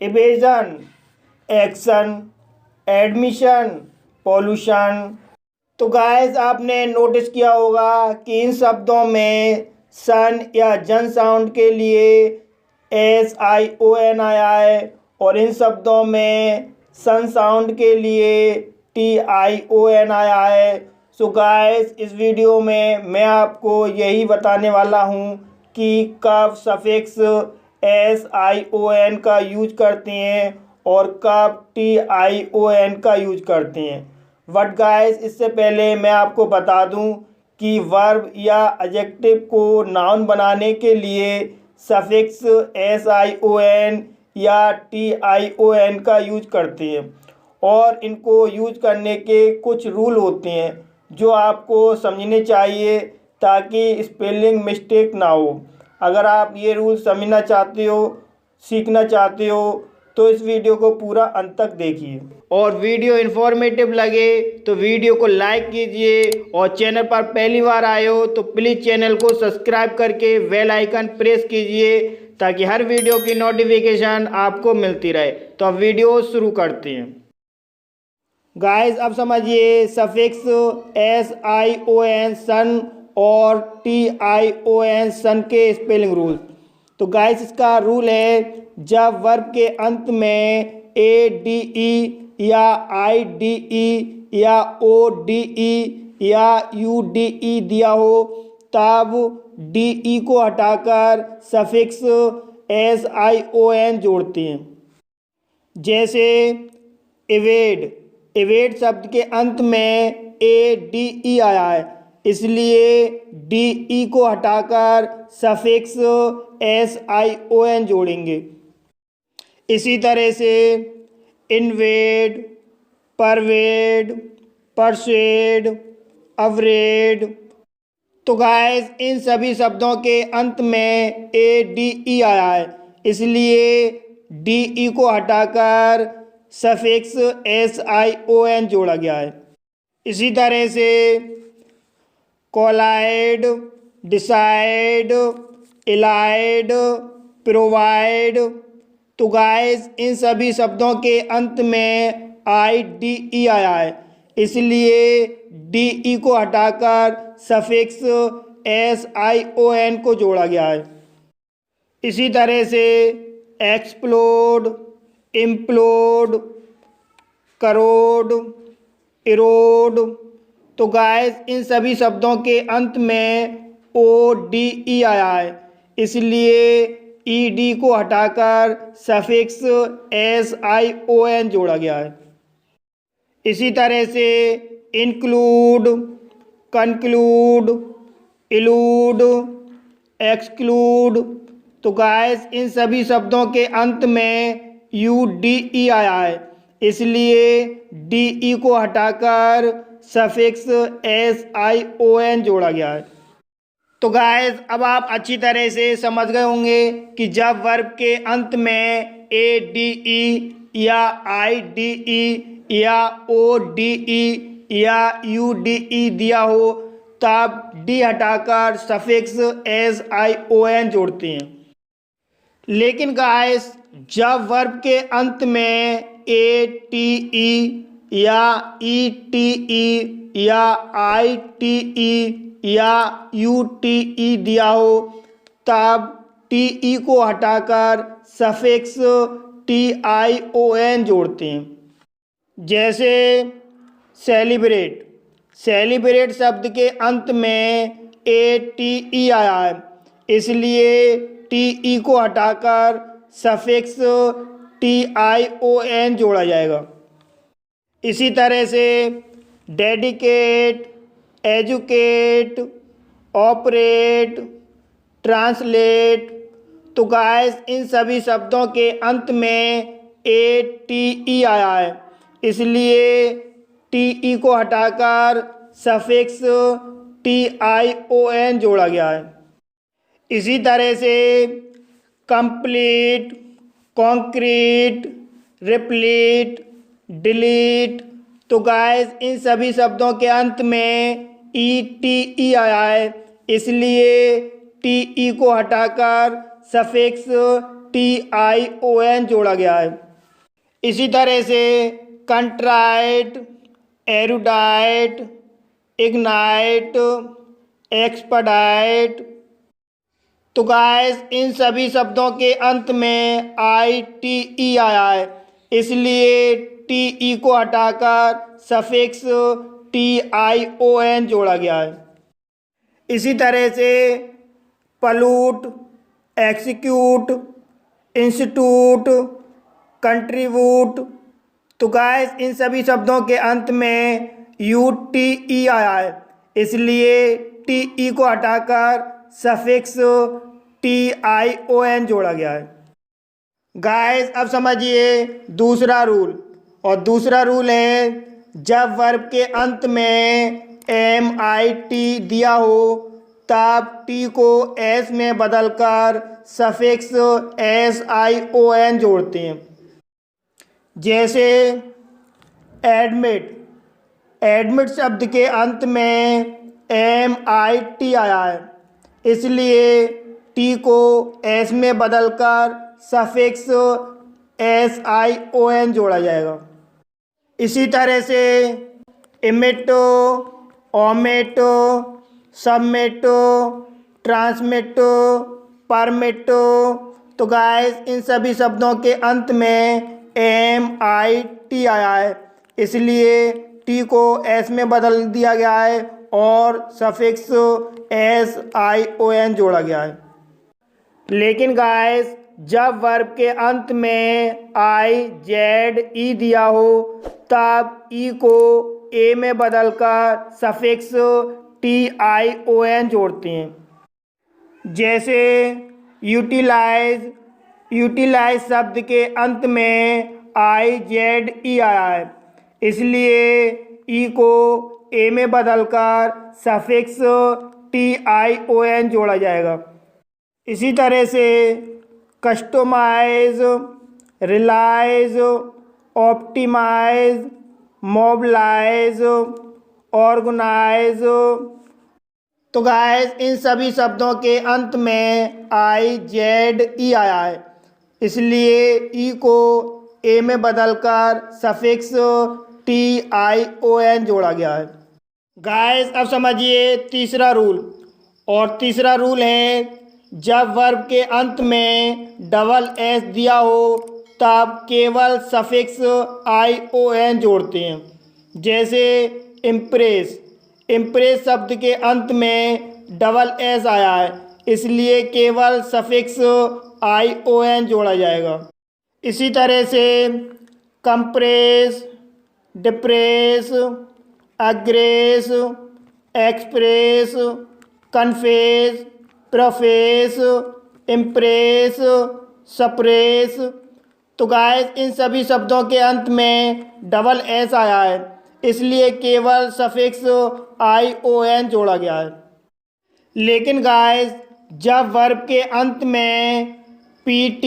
Evasion, action, admission, pollution. तो guys आपने notice किया होगा कि इन शब्दों में सन या जन साउंड के लिए SION आया है और इन शब्दों में सन साउंड के लिए TION आया है। सो गाइस इस वीडियो में मैं आपको यही बताने वाला हूँ कि कब सफिक्स SION का यूज करते हैं और कब TION का यूज करते हैं। बट गाइस इससे पहले मैं आपको बता दूं कि वर्ब या एडजेक्टिव को नाउन बनाने के लिए सफिक्स SION या TION का यूज करते हैं और इनको यूज करने के कुछ रूल होते हैं जो आपको समझने चाहिए ताकि स्पेलिंग मिस्टेक ना हो। अगर आप ये रूल समझना चाहते हो, सीखना चाहते हो तो इस वीडियो को पूरा अंत तक देखिए और वीडियो इन्फॉर्मेटिव लगे तो वीडियो को लाइक कीजिए और चैनल पर पहली बार आए हो तो प्लीज़ चैनल को सब्सक्राइब करके बेल आइकन प्रेस कीजिए ताकि हर वीडियो की नोटिफिकेशन आपको मिलती रहे। तो अब वीडियो शुरू करते हैं। गाइस अब समझिए सफिक्स SION सन और TION सन के स्पेलिंग रूल। तो गाइस इसका रूल है जब वर्ब के अंत में ADE या IDE या ODE या UDE दिया हो तब DE को हटाकर सफिक्स SION जोड़ते हैं। जैसे एवेड शब्द के अंत में ADE आया है इसलिए DE को हटाकर सफिक्स SION जोड़ेंगे। इसी तरह से इनवेड, परवेड, परसेड, अवरेड। तो गाइस इन सभी शब्दों के अंत में ADE आया है इसलिए DE को हटाकर सफिक्स SION जोड़ा गया है। इसी तरह से कोलाइड, डिसाइड, इलाइड, प्रोवाइड। तो गाइस इन सभी शब्दों के अंत में IDE आया है इसलिए DE को हटाकर सफिक्स SION को जोड़ा गया है। इसी तरह से एक्सप्लोड, इम्प्लोड, करोड, इरोड। तो गाइस इन सभी शब्दों के अंत में ODE आया है इसलिए ED को हटाकर सफिक्स SION जोड़ा गया है। इसी तरह से इंक्लूड, कंक्लूड, इलूड, एक्सक्लूड। तो गाइस इन सभी शब्दों के अंत में UDE आया है इसलिए DE को हटाकर सफिक्स SION जोड़ा गया है। तो गाइस अब आप अच्छी तरह से समझ गए होंगे कि जब वर्ब के अंत में ADE या IDE या ODE या UDE दिया हो तब D हटाकर सफिक्स SION जोड़ते हैं। लेकिन गाइस जब वर्ब के अंत में ATE या ETE या ITE या UTE दिया हो तब TE को हटाकर सफिक्स TION जोड़ते हैं। जैसे सेलिब्रेट शब्द के अंत में ATE आया है इसलिए TE को हटाकर सफिक्स TION जोड़ा जाएगा। इसी तरह से डेडिकेट, एजुकेट, ऑपरेट, ट्रांसलेट। तो गाइस इन सभी शब्दों के अंत में ATE आया है इसलिए TE को हटाकर सफिक्स TION जोड़ा गया है। इसी तरह से कंप्लीट, कॉन्क्रीट, रिप्लीट, डिलीट। तो गाइस इन सभी शब्दों के अंत में ETE आया है इसलिए TE को हटाकर सफिक्स TION जोड़ा गया है। इसी तरह से कंट्राइट, एरुडाइट, इग्नाइट, एक्सपडाइट। तो गाइस इन सभी शब्दों के अंत में ITE आया है, इसलिए TE को हटाकर सफिक्स TION जोड़ा गया है। इसी तरह से पलूट, एक्सिक्यूट, इंस्टीट्यूट, कंट्रीब्यूट। तो गाइस इन सभी शब्दों के अंत में UTE आया है, इसलिए TE को हटाकर सफिक्स TION जोड़ा गया है। गाइस अब समझिए दूसरा रूल, और दूसरा रूल है जब वर्ब के अंत में MIT दिया हो तब T को S में बदलकर सफिक्स SION जोड़ते हैं। जैसे एडमिट, एडमिट शब्द के अंत में MIT आया है, इसलिए T को S में बदलकर सफिक्स SION जोड़ा जाएगा। इसी तरह से इमिटो, ओमेटो, सबमिटो, ट्रांसमिटो, परमिटो। तो गाइस इन सभी शब्दों के अंत में MIT आया है, इसलिए T को S में बदल दिया गया है और सफिक्स SION जोड़ा गया है। लेकिन गाइस जब वर्ब के अंत में IZE दिया हो तब E को A में बदलकर सफिक्स TION जोड़ते हैं। जैसे यूटिलाइज, यूटिलाइज शब्द के अंत में IZE आया है, इसलिए E को A में बदलकर सफिक्स TION जोड़ा जाएगा। इसी तरह से customise, realise, optimise, mobilise, organise. तो गाइस इन सभी शब्दों के अंत में IZE आया है, इसलिए E को A में बदलकर सफिक्स TION जोड़ा गया है। गाइस अब समझिए तीसरा रूल, और तीसरा रूल है जब वर्ब के अंत में डबल S दिया हो तब केवल सफिक्स ION जोड़ते हैं। जैसे इम्प्रेस, इम्प्रेस शब्द के अंत में डबल S आया है, इसलिए केवल सफिक्स ION जोड़ा जाएगा। इसी तरह से compress, depress, aggress, express, confess, profess, impress, suppress. तो गाइस इन सभी शब्दों के अंत में डबल S आया है, इसलिए केवल सफिक्स ION जोड़ा गया है। लेकिन गाइस जब वर्ब के अंत में PT,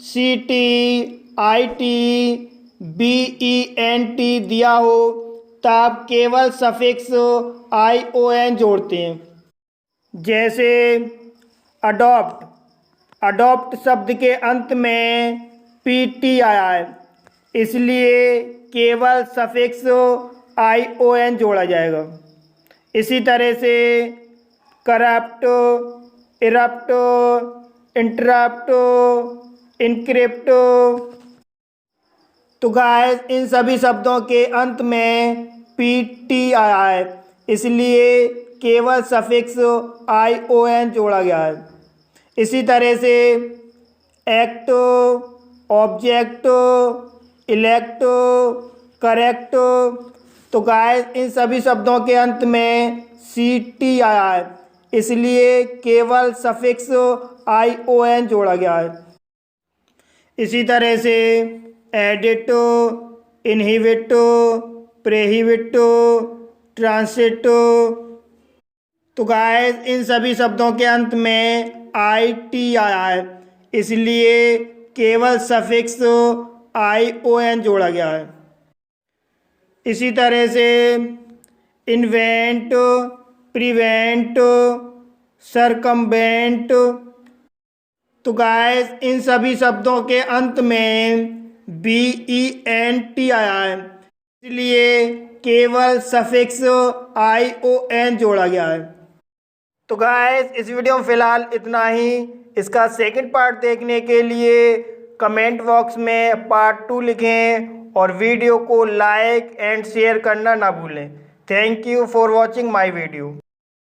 CT, IT, BENT दिया हो तब केवल सफिक्स ION जोड़ते हैं। जैसे अडॉप्ट, अडॉप्ट शब्द के अंत में PT आया है, इसलिए केवल सफिक्स ION जोड़ा जाएगा। इसी तरह से करप्ट, इरप्ट, इंटरप्ट, इनक्रिप्ट। तो गाइस इन सभी शब्दों के अंत में PT आया है, इसलिए केवल सफिक्स ION जोड़ा गया है। इसी तरह से एक्ट, ऑब्जेक्ट, इलेक्ट, करेक्ट। तो गाइस इन सभी शब्दों के अंत में CT आया है, इसलिए केवल सफिक्स ION जोड़ा गया है। इसी तरह से एडिट, इनहिबिट, प्रोहिबिट, ट्रांसिट। तो गाइस इन सभी शब्दों के अंत में IT आया है, इसलिए केवल सफिक्स ION जोड़ा गया है। इसी तरह से इन्वेंट, प्रिवेंट, सरकमवेंट। तो गाइस इन सभी शब्दों के अंत में BENT आया है, इसलिए केवल सफिक्स ION जोड़ा गया है। तो गाइस इस वीडियो में फ़िलहाल इतना ही। इसका सेकंड पार्ट देखने के लिए कमेंट बॉक्स में पार्ट 2 लिखें और वीडियो को लाइक एंड शेयर करना ना भूलें। Thank you for watching my video.